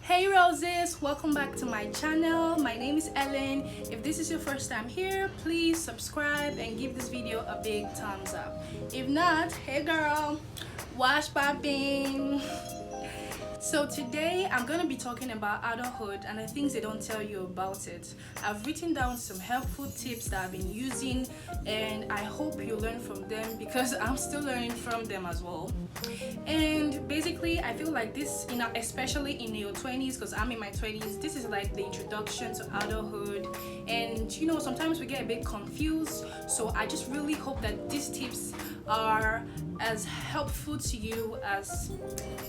Hey roses, welcome back to my channel. My name is Ellen. If this is your first time here, please subscribe and give this video a big thumbs up. If not, hey girl, wash popping. So today I'm going to be talking about adulthood and the things they don't tell you about it. I've written down some helpful tips that I've been using and I hope you learn from them because I'm still learning from them as well. And basically I feel like this, especially in your 20s, because I'm in my 20s, this is like the introduction to adulthood. And sometimes we get a bit confused, so I just really hope that these tips are as helpful to you as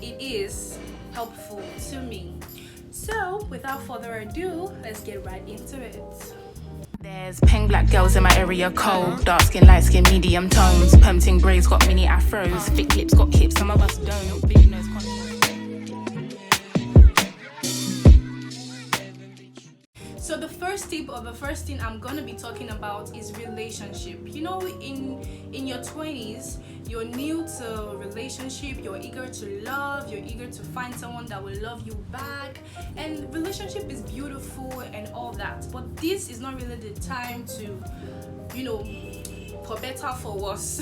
it is helpful to me. So without further ado, let's get right into it. There's pink black girls in my area cold, dark skin, light skin, medium tones, permting braids got mini afros, thick lips got hips, some of us don't, big nose contour. So the first tip, or the first thing I'm gonna be talking about, is relationship. In your 20s, you're new to relationship, you're eager to love, you're eager to find someone that will love you back, and relationship is beautiful and all that, but this is not really the time to, for better, for worse,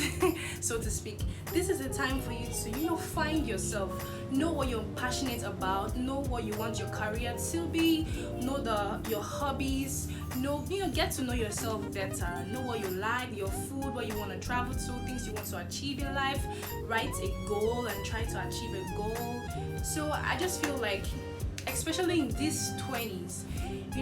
so to speak. This is a time for you to, find yourself, know what you're passionate about, know what you want your career to be, know your hobbies, get to know yourself better, know what you like, your food, what you want to travel to, things you want to achieve in life, write a goal and try to achieve a goal. So I just feel like, especially in these 20s,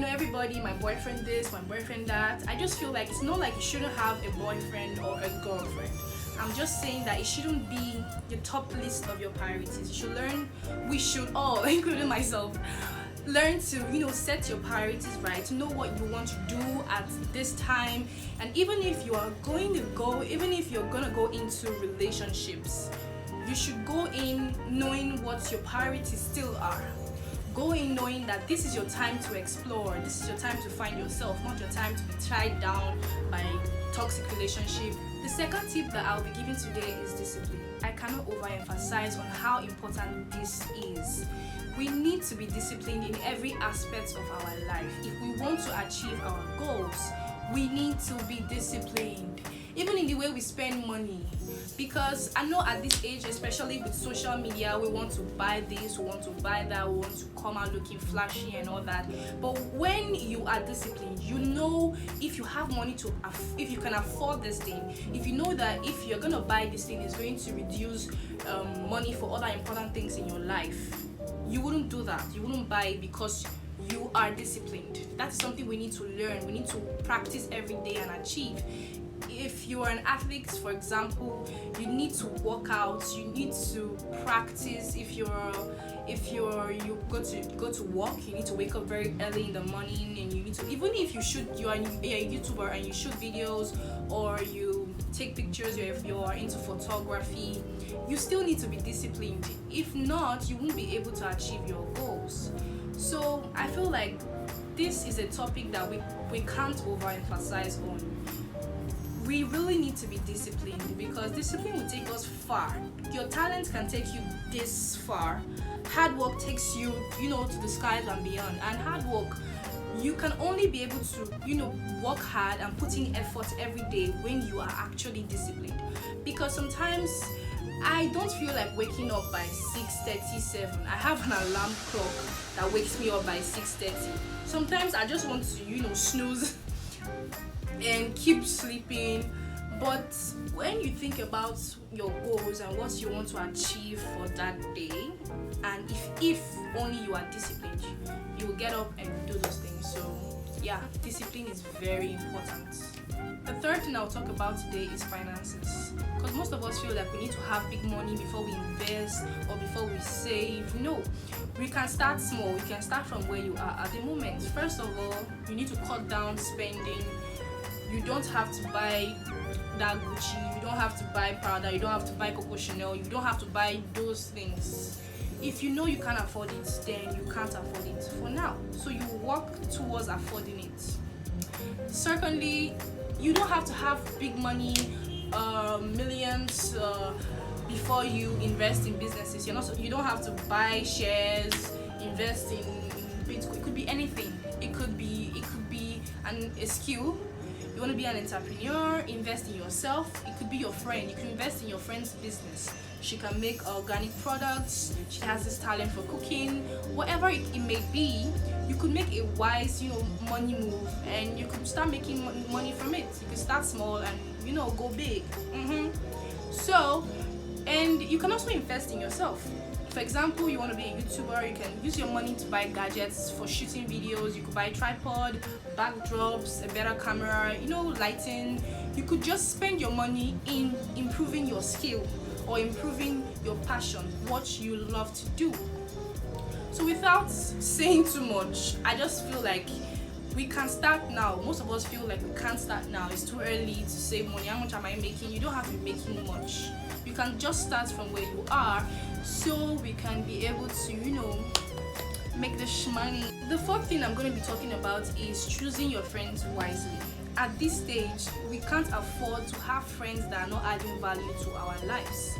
everybody, my boyfriend this, my boyfriend that. I just feel like it's not like you shouldn't have a boyfriend or a girlfriend. I'm just saying that it shouldn't be the top list of your priorities. We should all, including myself, learn to, set your priorities right, to know what you want to do at this time. And even if you're gonna go into relationships, you should go in knowing what your priorities still are. Go in knowing that this is your time to explore, this is your time to find yourself, not your time to be tied down by toxic relationship. The second tip that I'll be giving today is discipline. I cannot overemphasize on how important this is. We need to be disciplined in every aspect of our life. If we want to achieve our goals, we need to be disciplined. Even in the way we spend money. Because I know at this age, especially with social media, we want to buy this, we want to buy that, we want to come out looking flashy and all that. But when you are disciplined, if you have money if you can afford this thing, if you know that if you're going to buy this thing, it's going to reduce money for other important things in your life, you wouldn't do that. You wouldn't buy it because you are disciplined. That's something we need to learn. We need to practice every day and achieve. If you are an athlete, for example, you need to work out, you need to practice. If you go to work, you need to wake up very early in the morning, and you need to, even if you're a YouTuber and you shoot videos or you take pictures, or if you're into photography, you still need to be disciplined. If not, you won't be able to achieve your goals. So I feel like this is a topic that we can't overemphasize on. We really need to be disciplined because discipline will take us far. Your talent can take you this far. Hard work takes you, to the skies and beyond. And hard work, you can only be able to, work hard and put in effort every day when you are actually disciplined. Because sometimes I don't feel like waking up by 6:37. I have an alarm clock that wakes me up by 6:30. Sometimes I just want to, snooze and keep sleeping. But when you think about your goals and what you want to achieve for that day, and if only you are disciplined, you will get up and do those things. So yeah, discipline is very important. The third thing I'll talk about today is finances, because most of us feel like we need to have big money before we invest or before we save. No, we can start small. We can start from where you are at the moment. First of all, you need to cut down spending. You don't have to buy that Gucci, you don't have to buy Prada, you don't have to buy Coco Chanel, you don't have to buy those things. If you know you can't afford it, then you can't afford it for now. So you work towards affording it. Secondly, you don't have to have big money, millions before you invest in businesses. You don't have to buy shares, invest in Bitcoin. It could be anything. It could be a skill. You want to be an entrepreneur, invest in yourself. It could be your friend. You can invest in your friend's business. She can make organic products. She has this talent for cooking. Whatever it may be, you could make a wise, money move, and you could start making money from it. You could start small and go big. So, and you can also invest in yourself. For example, you want to be a YouTuber, you can use your money to buy gadgets for shooting videos. You could buy a tripod, backdrops, a better camera, lighting. You could just spend your money in improving your skill or improving your passion, what you love to do. So without saying too much, I just feel like we can start now. Most of us feel like we can't start now. It's too early to save money. How much am I making? You don't have to be making much. You can just start from where you are, so we can be able to, make the money. The fourth thing I'm going to be talking about is choosing your friends wisely. At this stage, we can't afford to have friends that are not adding value to our lives.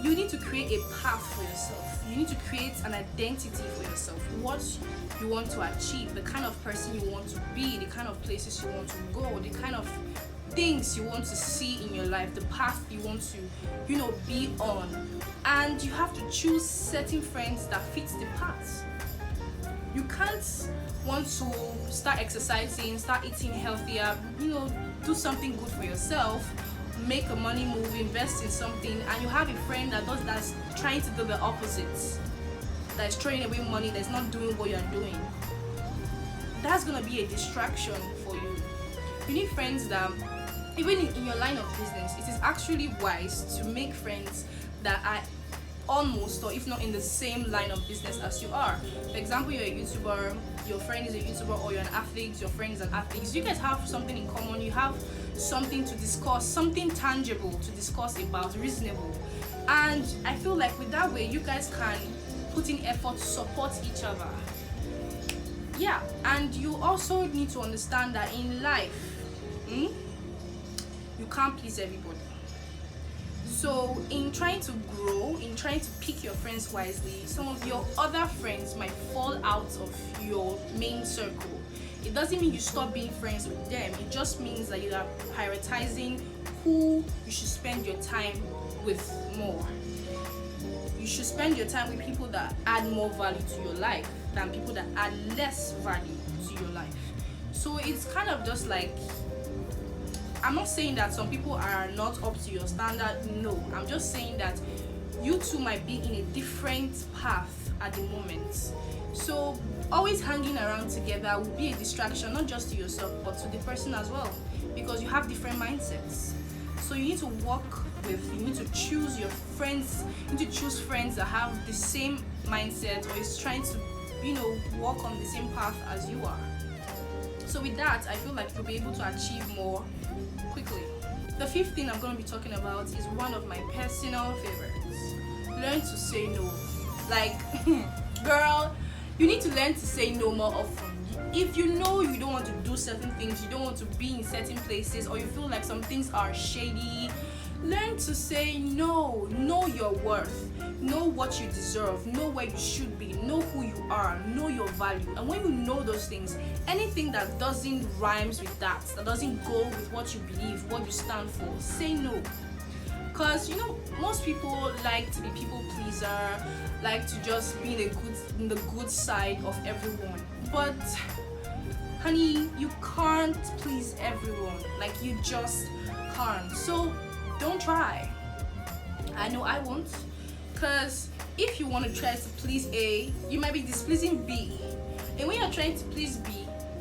You need to create a path for yourself. You need to create an identity for yourself. What you want to achieve, the kind of person you want to be, the kind of places you want to go, the kind of things you want to see in your life, the path you want to, be on. And you have to choose certain friends that fits the path. You can't want to start exercising, start eating healthier, do something good for yourself, make a money move, invest in something, and you have a friend that's trying to do the opposite, that's throwing away money, that's not doing what you're doing. That's gonna be a distraction for you. You need friends that, even in your line of business, it is actually wise to make friends that are almost, or if not in the same line of business as you are. For example, you're a YouTuber, your friend is a YouTuber, or you're an athlete, your friend is an athlete. So you guys have something in common, you have something to discuss, something tangible to discuss about, reasonable. And I feel like with that way, you guys can put in effort to support each other. Yeah, and you also need to understand that in life, you can't please everybody. So in trying to grow, in trying to pick your friends wisely, some of your other friends might fall out of your main circle. It doesn't mean you stop being friends with them. It just means that you are prioritizing who you should spend your time with more. You should spend your time with people that add more value to your life than people that add less value to your life. So it's kind of just like, I'm not saying that some people are not up to your standard. No, I'm just saying that you two might be in a different path at the moment. So always hanging around together will be a distraction, not just to yourself but to the person as well, because you have different mindsets. So you need to you need to choose your friends. You need to choose friends that have the same mindset or is trying to walk on the same path as you are. So with that, I feel like you'll be able to achieve more quickly. The fifth thing I'm going to be talking about is one of my personal favorites. Learn to say no. Like, girl, you need to learn to say no more often. If you know you don't want to do certain things, you don't want to be in certain places, or you feel like some things are shady, learn to say no. Know your worth. Know what you deserve. Know where you should be. Know who you are. Know your value. And when you know those things, anything that doesn't rhymes with that doesn't go with what you believe, what you stand for, say no. Because most people like to be people pleaser, like to just be in the good side of everyone. But honey, you can't please everyone. Like, you just can't. So don't try. I know I won't. Because if you want to try to please A, you might be displeasing B. And when you're trying to please B,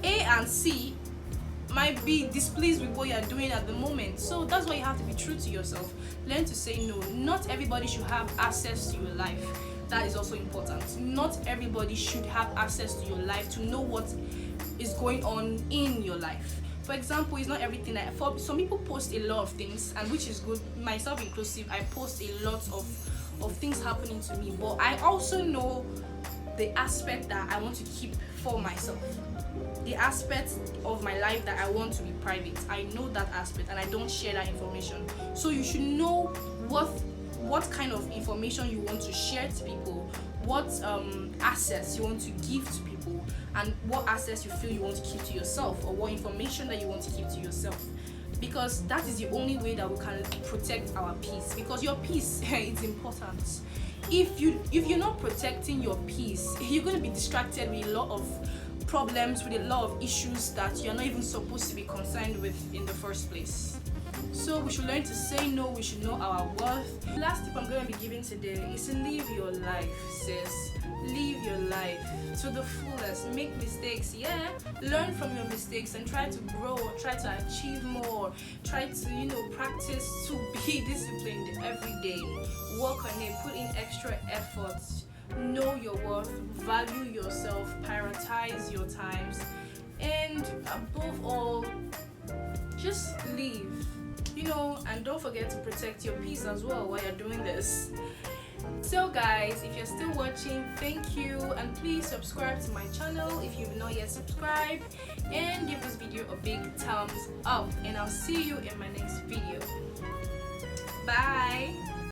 A and C might be displeased with what you're doing at the moment. So that's why you have to be true to yourself. Learn to say no. Not everybody should have access to your life. That is also important. Not everybody should have access to your life to know what is going on in your life. For example, it's not everything for some people post a lot of things, and which is good, myself inclusive. I post a lot of things happening to me, but I also know the aspect that I want to keep for myself, the aspect of my life that I want to be private. I know that aspect and I don't share that information. So you should know what kind of information you want to share to people, what access you want to give to people, and what access you feel you want to keep to yourself, or what information that you want to keep to yourself. Because that is the only way that we can protect our peace, because your peace is important. If you're not protecting your peace, you're going to be distracted with a lot of problems, with a lot of issues that you're not even supposed to be concerned with in the first place. So we should learn to say no. We should know our worth. The last tip I'm going to be giving today is to live your life, sis. Live your life to the fullest. Make mistakes, yeah. Learn from your mistakes and try to grow, try to achieve more. Try to, practice to be disciplined every day. Work on it, put in extra effort. Know your worth, value yourself, prioritize your times, and above all, just live. And don't forget to protect your peace as well while you're doing this. So guys, if you're still watching, thank you, and please subscribe to my channel if you've not yet subscribed, and give this video a big thumbs up, and I'll see you in my next video.